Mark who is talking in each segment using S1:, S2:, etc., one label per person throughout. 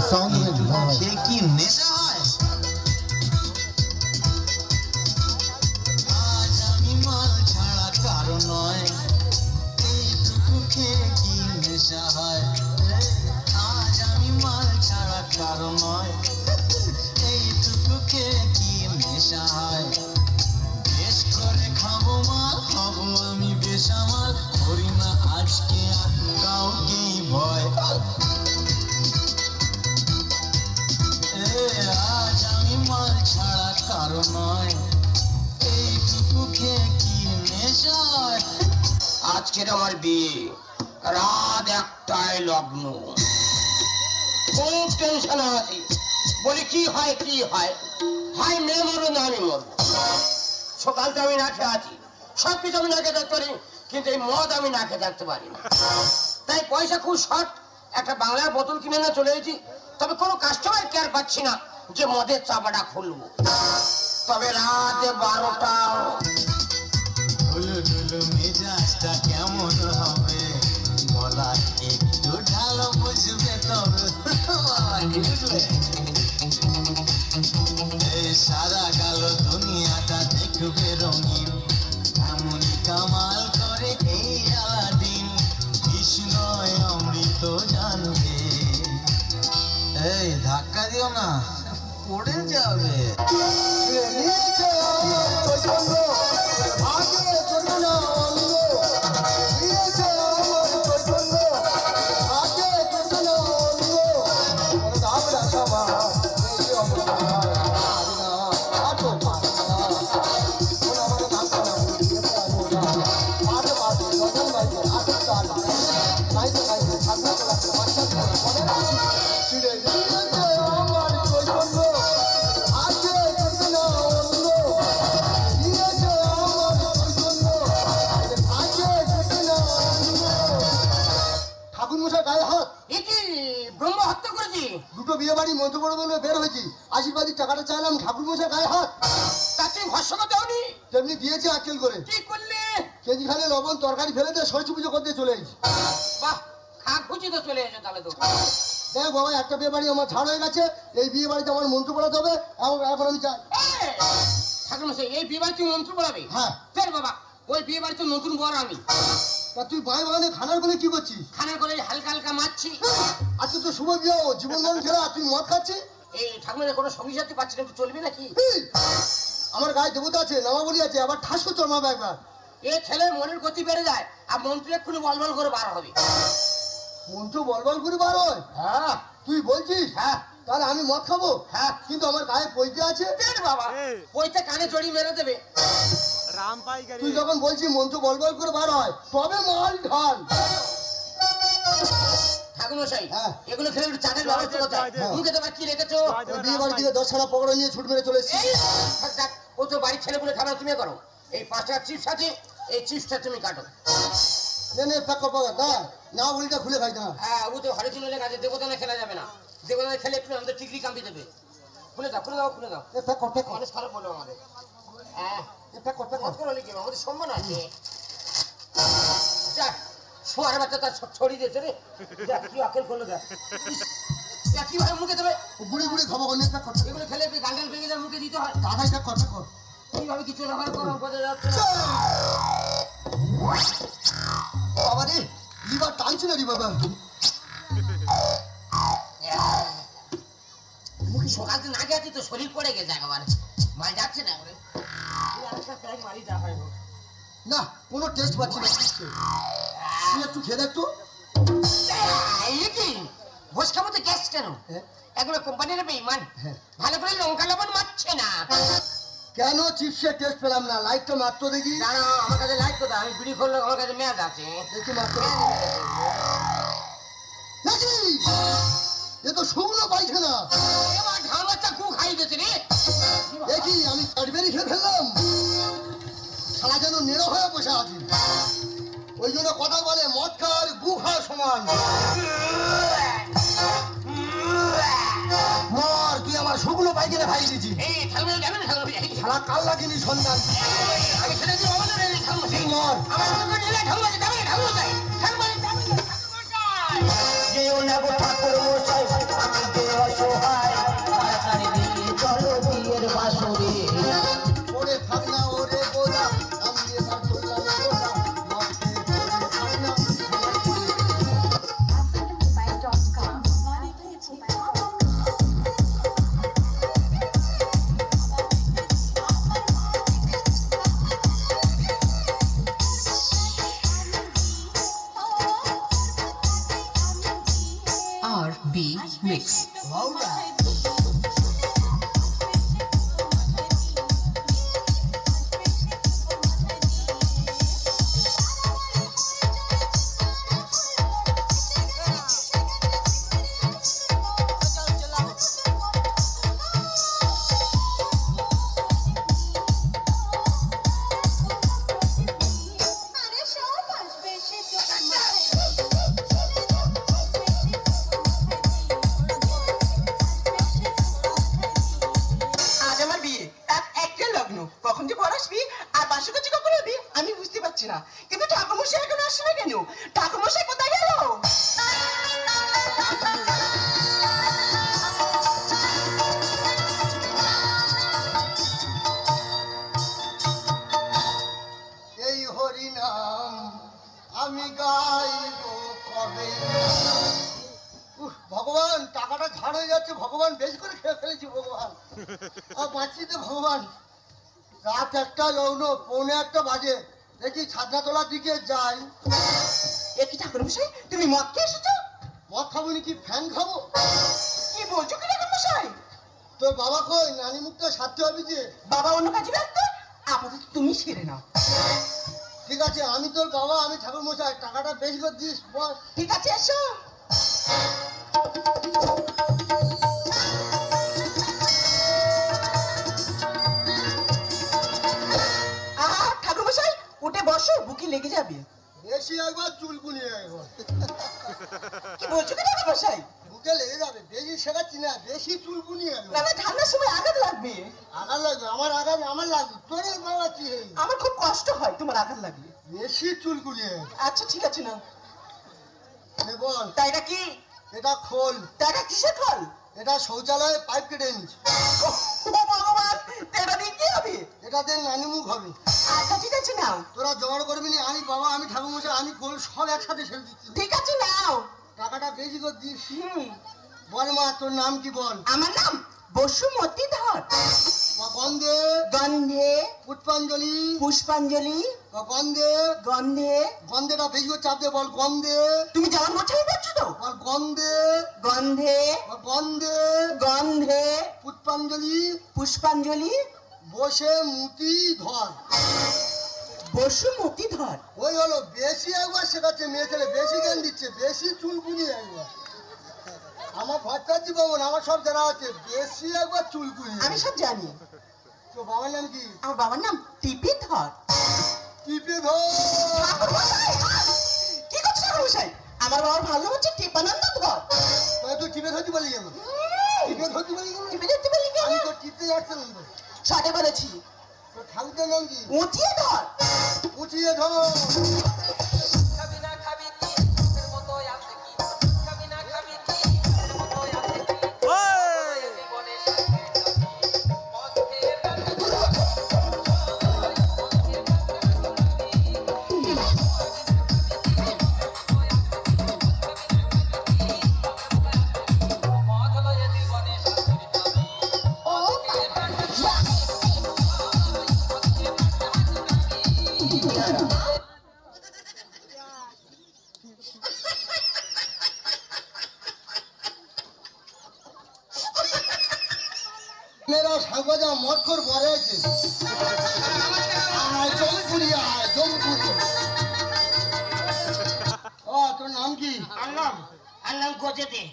S1: সে কি নেশা হয়? আজ আমি মাল ছাড়া কারো নয়, এইটুকু খেয়ে কি নেশা হয়? আজ আমি মাল ছাড়া কারো নয়, এইটুকু খেয়ে কি নেশা হয়? বেশ করে খাবো মাল, হবো আমি বেসামাল, করি না আজকে আর কাউকেই ভয়। আজ আমি মাল ছাড়া কারো নয়, এইটুকু খেয়ে কি নেশা হয়?
S2: আজকের আমার বিয়ে, রাত 1টায় লগ্ন, খুব টেনশন আছি। বলি কি হয় কি হয়, হয় মেয়ে মরো না আমি মরবো। সকালটা আমি না খেয়ে আছি, সবকিছু আমি না খেয়ে থাকতে পারি, কিন্তু এই মদ আমি না খেয়ে থাকতে পারি না। তাই পয়সা খুব শর্ট, একটা বাংলার বোতল কিনে না চলে এসেছি। তবে কোনো কাস্টমার কেয়ার পাচ্ছি না যে মদের চাপাটা খুলবো। তবে রাত 12টা
S1: হলো মেজাজটা কেমন হবে, গলা একটু ঢালো বুঝবে তবে। এই সারা কালো দুনিয়াটা দেখবে রঙিন, এমনই কামাল করে এই আলাদিন, কৃষ্ণয় অমৃত জানবে। এই ধাক্কা দিও না, পড়ে যাবে।
S3: দুটো বিয়ে বাড়ি মন্ত্র করে বলে বের হয়েছি, আশীর্বাদী টাকাটা চাইলাম, ঠাকুর মশাই গায়ে হাত।
S2: তা তুমি ভস্মকে দাওনি?
S3: তেমনি দিয়েছে আক্কেল করে।
S2: কি করলে?
S3: কেজি খানে লবণ তরকারি ফেলে দিয়ে সরস্বতী পুজো করতে চলে এসেছি।
S2: বাহ, খা খুঁজি তো চলে এসো তাহলে তো।
S3: দেখ বাবা, একটা বিয়ে বাড়ি আমার ছাড় হয়ে গেছে, এই বিয়ে বাড়িতে আমার মন্ত্র পড়াতে হবে, এখন আমি চাই।
S2: ঠাকুর মশাই, এই বিয়ে বাড়ি তুমি মন্ত্র পড়াবে?
S3: হ্যাঁ।
S2: ফের বাবা, ওই বিয়ে বাড়িতে নতুন বর আমি।
S3: তা তুই বাই বাগানে খানার কোলে কি করছিস?
S2: খানার করে হালকা হালকা মারছি।
S3: আজকে তো শুভ বিয়ে, জীবন মরণ খেলা, তুই মদ খাচ্ছিস?
S2: এই ঠাকুরের কোনো সঙ্গী সাথে পাচ্ছি না, একটু চলবে নাকি?
S3: আমার গায়ে দেবতা আছে, নামাবলি আছে, আবার ঠাস করে চলমাবে একবার।
S2: এ খেলে মনের গতি বেড়ে যায়, আর মন্ত্র এক্ষুনি বলবল করে বার হবে।
S3: মন্ত্র বলবল করে বার হয়?
S2: হ্যাঁ।
S3: তুই বলছিস?
S2: হ্যাঁ।
S3: তাহলে আমি মদ খাবো?
S2: হ্যাঁ।
S3: কিন্তু আমার গায়ে পৈতে আছে।
S2: বাবা, পৈতে কানে জড়ি মেরে দেবে।
S3: তুই যখন বলছিস মন্ত্র বলবল করে বার হয়, তবে মাল ঢাল।
S2: ঠাকুরমশাই, এগুলো খেলে একটু চাটের ব্যবস্থা করতে হয়। মুখে তোমার কি রেখেছো?
S3: বিয়ে বাড়ি থেকে 10 খানা পকোড়া নিয়ে ছুট মেরে চলে এসেছি।
S2: ও তো বাড়ির ছেলেগুলো খাবে, তুমি করো। এই 5 টাকার চিপস আছে, এই চিপসটা তুমি কাটো।
S3: নে প্যাক কর পাকা, দা না বলিটা খুলে খাই না।
S2: হ্যাঁ, ও তো হরে চলে গেছে, দেবতানে খেলা যাবে না। দেবতানে খেলে একটু আমাদের টিকলি কাম্পি দেবে। খুলে দাও, খুলে দাও, খুলে দাও।
S3: এ প্যাক কর, প্যাক কর।
S2: মানুষ খারাপ বলো আমাদের। হ্যাঁ,
S3: এ প্যাক কর, প্যাক কর।
S2: কত করে লিখে আমাদের সম্মান আছে। যা, শোয়ার বাচ্চা তার ছড়িয়ে দিয়েছে রে। যা, কি আকেল করলো যা। যা, কিভাবে মুখে দেবে?
S3: বুড়ি বুড়ি খাবো, নে প্যাক কর।
S2: এগুলো খেলে গান্ডেল ভেঙে যায়, মুখে দিতে হয়।
S3: দাদাই প্যাক কর, প্যাক কর।
S2: কিভাবে কিছু ব্যবহার করো বোঝা যাচ্ছে না।
S3: বাবা রে, লিভার টানছে না রে বাবা।
S2: মুখে সকাল থেকে না গেছি তো শরীর পড়ে গেছে একেবারে, মাল যাচ্ছে না করে। মারি যা হয় হোক।
S3: না, কোনো টেস্ট পাচ্ছি না। তুই একটু খেয়ে দেখ তো।
S2: ভোজ খাবো তো গ্যাস কেন? এগুলো কোম্পানির বেঈমান, ভালো করে লঙ্কা লবণ মারছে না।
S3: কেন চিপসের টেস্ট পেলাম না? লাইটটা মাত্র দেখি।
S2: না না, আমার কাছে লাইট কোথায়? আমি বিড়ি করলে আমার কাছে মেয়াদ আছে।
S3: দেখি মাত্র। নাকি এ তো শুকনো পাইখানা।
S2: এবার ধান বাচ্চা গু খাই দিয়েছে রে।
S3: দেখি আমি কাঠবেরি খেয়ে ফেললাম। সারা যেন নেড়ো হয়ে বসে আছি। ওই জন্য কথা বলে মদ খাওয়ার গু খাওয়ার সমান। মর, তুই আমার শুকনো পাইখানা খাইয়ে দিচ্ছি।
S2: এই ঠাকুর যাবে না, ঠাকুর
S3: শালা কাল লাগিনি সন্তান।
S2: আমি ছেড়ে দিই আমাদের এই ঠাকুর
S3: মর।
S2: আমার সঙ্গে নিলে ঠাকুর যাবে না, ঠাকুর যাই ঠাকুর যাবে না, ঠাকুর যাই।
S3: যেও না গো ঠাকুর মশাই, আমি দেওয়া
S4: Mix.
S3: লাউডা
S5: আজ আমার বিয়ে একটা লগ্ন কখন যে পর আসবি আর বাসুকাচি কখন হবি আমি বুঝতে পারছি না কিন্তু ঠাকুরমশাই এখন আসছে না কেন ঠাকুরমশাই কোথায় গেল
S3: এই হরি নাম আমি গাইব কবে ভগবান টাকাটা ঝাড় হয়ে যাচ্ছে ভগবান বেশি করে খেয়ে ফেলেছি ভগবান আর বাঁচি তো ভগবান রাত 1টা লগ্ন 1:45 বাজে দেখি ছাদনাতলার দিকে যাই
S5: এ কি ঠাকুরমশাই তুমি মদ খেয়ে এসেছো
S3: মদ খাবো নাকি ফ্যান খাবো
S5: কি বলছো কি ঠাকুরমশাই
S3: তোর বাবা কই নানি মুখটা সারতে হবে যে
S5: বাবা অন্য কাজে ব্যস্ত আপাতত তুমি সেরে নাও
S3: ঠিক আছে আমি তোর বাবা আমি ঠাকুর মশাই টাকাটা বেশি করে দিস বস
S5: ঠিক আছে এসো আহা ঠাকুরমশাই উঠে বসো বুকে লেগে যাবে
S3: বেশি একবার চুলকুনি একবার
S5: কি বলছো কি ঠাকুরমশাই
S3: বুকে লেগে যাবে বেশি শেখাচ্ছি না বেশি চুলকুনি
S5: না
S3: একবার
S5: না ঠান্ডার সময় আঘাত লাগবে
S3: আঘাত লাগবে আমার লাগবে তোর বাবা কি
S5: আমার খুব কষ্ট হয় তোমার আঘাত লাগলে
S3: বেশি চুলকুনি
S5: আচ্ছা ঠিক আছে না
S3: বল
S5: তাই নাকি
S3: এটা খোল
S5: টাকা কিসের ফল
S3: এটা শৌচালয়ে পাইপ কেটে এনেছি
S5: ও ভগবান তেরা দিয়ে কি হবে
S3: এটাতে নানি মুখ হবে
S5: আচ্ছা ঠিক আছে নাও
S3: তোরা জোগাড় করবি না আমি বাবা আমি ঠাকুর মশাই আমি খোল সব একসাথে ছেড়ে দিচ্ছি
S5: ঠিক আছে নাও
S3: টাকাটা বেশি করে দিস
S5: হুম
S3: বল মা তোর নাম কি বল
S5: আমার নাম বসুমতী ধর
S3: বা গন্ধে
S5: গন্ধে
S3: পুষ্পাঞ্জলি
S5: পুষ্পাঞ্জলি
S3: বা গন্ধে
S5: গন্ধে
S3: গন্ধেটা বেশি করে চাপ দে বল গন্ধে
S5: তুমি যেমন বলছো আমি বলছো তো
S3: বল গন্ধে
S5: গন্ধে
S3: বা গন্ধে
S5: গন্ধে
S3: পুষ্পাঞ্জলি
S5: পুষ্পাঞ্জলি
S3: বসে মুতি ধর
S5: বসুমতী ধর
S3: ওই হলো বেশি একবার শেখাচ্ছে মেয়ে ছেলে বেশি জ্ঞান দিচ্ছে বেশি চুলকুনি একবার আমার ভট্টাচার্য জীবন আমার সব জানা আছে বেশি একবার চুলকুনি
S5: আমি সব জানি
S3: তো বাবার নাম কি
S5: আমার বাবার নাম টিপি ধর
S3: টিপে ধর
S5: কি করছো ঠাকুরমশাই আমার বাবার ভালো নাম হচ্ছে টিপানন্দ ধর
S3: তাই তুই টিপে ধরতে বলি কেন টিপে ধরতে বলি কেন
S5: টিপে ধরতে বলি কেন
S3: আমি তো টিপতে যাচ্ছিলাম তো
S5: সঠিক বলেছি
S3: তোর ঠাকুরটার নাম কি
S5: উঁচিয়ে ধর
S3: উঠিয়ে ধর
S6: খাবি না খাবি কি তোর মতো আছে কি খাবি না খাবি কি তোর মতো আছে কি জীবনে সাথে যাবি মদ খেয়ে মদ লয়ে জীবনে সাথে যাবি
S5: ও
S3: মেয়েরা সাগজা মৎখর বড় আছে জমপুরি আয় জমপুরি ও তোর নাম কি
S2: আর নাম গজে দে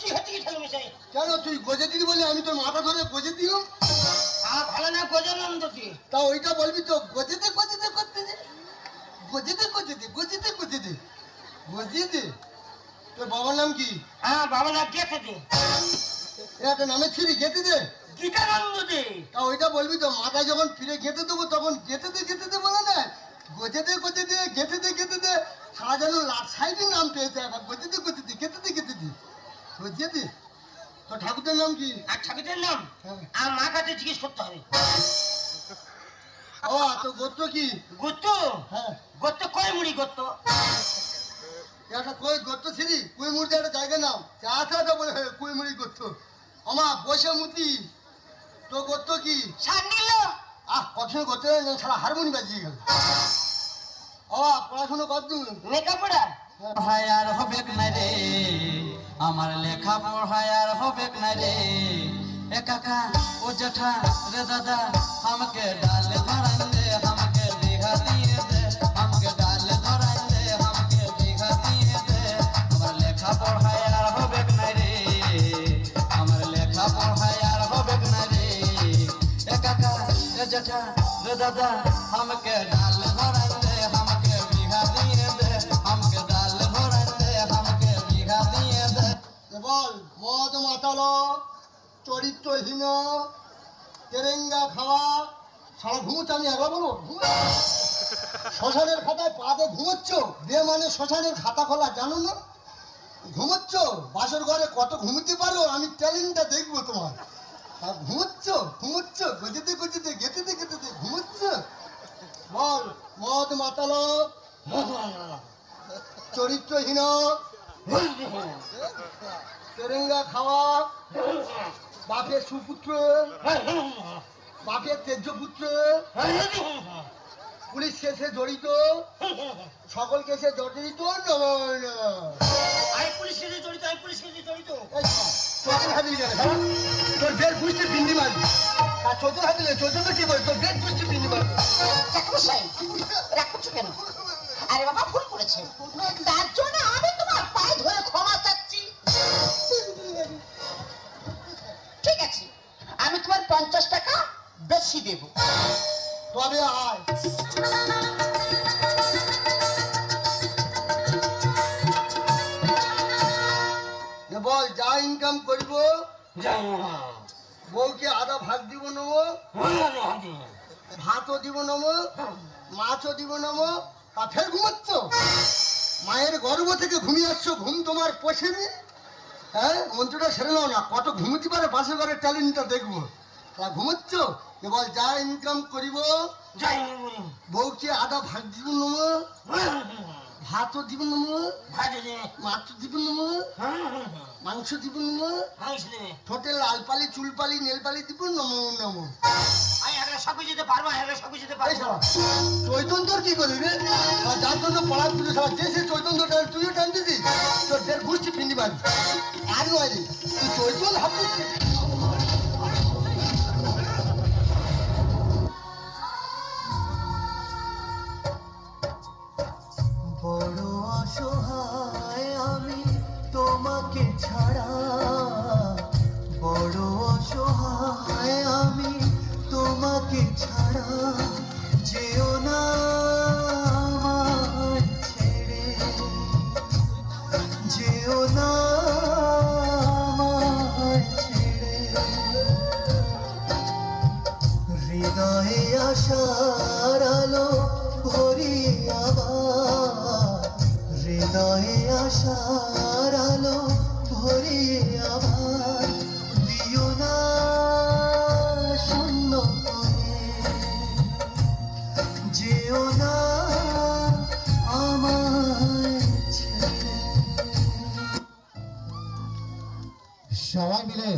S2: কি হচ্ছে কি ঠাকুরমশাই
S3: কেন তুই গজে দিদি বলি আমি তোর মাথা ধরে গজে দিলাম
S2: আমার ভালো না গজানন্দ কি
S3: তা ওইটা বলবি তো গজেতে গজেতে করতে দে গজেতে গজেতে গজেতে গজেতে গজেতে তোর বাবার নাম কি
S2: হ্যাঁ বাবা না গেছে দে
S3: একটা নামে ছিঁড়ি গেতে দে
S2: গীতানন্দ দে
S3: তা ওইটা বলবি তো মাথায় যখন ফিরে গেতে দেবো তখন গেতে দে বলে না গজেতে গেতে দে সারা যেন লাট সাইডে নাম পেয়েছে এখন গজেতে গেতে দে গজেতে তো ঠাকুরের নাম কি
S2: আর ঠাকুরের নাম
S3: হ্যাঁ।
S2: আর মা কাছে জিজ্ঞেস করতে হবে
S3: ও তো গোত্র কি
S2: গোত্র
S3: হ্যাঁ
S2: গোত্র কয় মুড়ি গোত্র
S3: একটা কই গোত্র ছিলি কুইমুড়িতে একটা জায়গা নাম চাটা বলে কুইমুড়ি গোত্র আমা বসে মুতি তো গোত্র কি
S2: সান্ডিল
S3: কখনো গোত্র ছাড়া হারমোনি বাজিয়ে গেল ও পড়াশোনা কত
S2: মেকাপড়া
S1: পড়ায় আর হবে না রে, আমার লেখা পড়ায় আর হবে না রে। এ কাকা ও জেঠা রে দাদা, আমাকে ডাল ধরাই দে, আমাকে দীঘা দিয়ে দে, আমাকে ডাল ধরাই দে, আমাকে দীঘা দিয়ে দে। আমার লেখা পড়ায় আর হবে না রে, আমার লেখা পড়ায় আর হবে না রে। এ কাকা এ জেঠা রে দাদা, আমাকে ডাল ধরাই দে, আমাকে দীঘা দিয়ে দে, আমাকে ডাল ধরাই দে, আমাকে দীঘা দিয়ে দে।
S3: বল মদ মাতালো, চরিত্রহীন, তেরেঙ্গা খাওয়া, সারা ঘুমোচ্ছ। আমি একবার বলবো শ্মশানের খাতায় পা দিয়ে ঘুমোচ্ছ, বে মানে শ্মশানের খাতা খোলা, জানো না? ঘুমোচ্ছ বাসর ঘরে, কত ঘুমোতে পারো আমি ট্যালেন্টটা দেখবো তোমার। আর ঘুমোচ্ছ ঘুমোচ্ছ, গজেতে গজেতে গেতেতে গেতেতে ঘুমোচ্ছ। বল মদ মাতালো, চরিত্রহীন, তেরেঙ্গা খাওয়া, বাপের সুপুত্র, বাপের তেজ্য পুত্র, পুলিশ কেসে জড়িত, সকল কেসে জড়িত।
S2: আমি পুলিশ কেসে জড়িত, আমি পুলিশ কেসে জড়িত।
S3: চোদ্দ হাতিল গেলে তোর বের বুঝতে বিন্দি মারবি। আর চোদ্দ হাতিলে চোদ্দ কি বলে তোর বের বুঝতে বিন্দি মারবি।
S5: ঠাকুরমশাই, রাগ করছো কেন? আরে বাবা, ভুল করেছে, তার জন্য আমি তোমার পায়ে ধরে ক্ষমা চাচ্ছি। ঠিক আছে, আমি তোমার 50 টাকা বেশি দেব।
S3: তবে আয়। বল যা ইনকাম করব, বউকে আধা ভাগ দিব নেবো, ভাতও দিব নেবো, মাছও দিব নেবো। আর ফের ঘুমাচ্ছ, মায়ের গর্ভ থেকে ঘুমিয়ে আসছো, ঘুম তোমার পোষেনি। হ্যাঁ, মন্ত্রটা সেরে নাও না, কত ঘুমোতে পারে পাশে ঘরের ট্যালেন্টটা দেখবো। তা ঘুমোচ্ছ, এবার যা ইনকাম করিব, বউকে আধা ভাগ দিব নেবো, ভাতও দিব নেবো, মাছ দিব নেবো, মাংস দিব নেবো, ঠোঁটে লাল পালি, চুল পালি, নেল পালি দিব নমো নমো।
S2: সব যেতে পারবো, সব যেতে পারবো।
S3: চৈতন্য কি করবি রে? আর যার জন্য পড়া পুজো সব যে সে চৈতন্য তুইও টান দিছিস, তোর ফের ঘুষছি পিন্ডি পারবি। আর নয় রে, তুই চৈতন্য ভাবছিস।
S1: বড় অসহায় আমি তোমাকে ছাড়া, বড় অসহায় আমি তোমাকে ছাড়া। যেও না আমায় ছেড়ে, যেও না আমায় ছেড়ে। হৃদয়ে আশার আলো ভরিয়ে আবার, হৃদয়ে আশার আলো ভরিয়ে আবার দিও না শূন্য করে। যেও না আমায় ছেড়ে।
S3: সবাই মিলে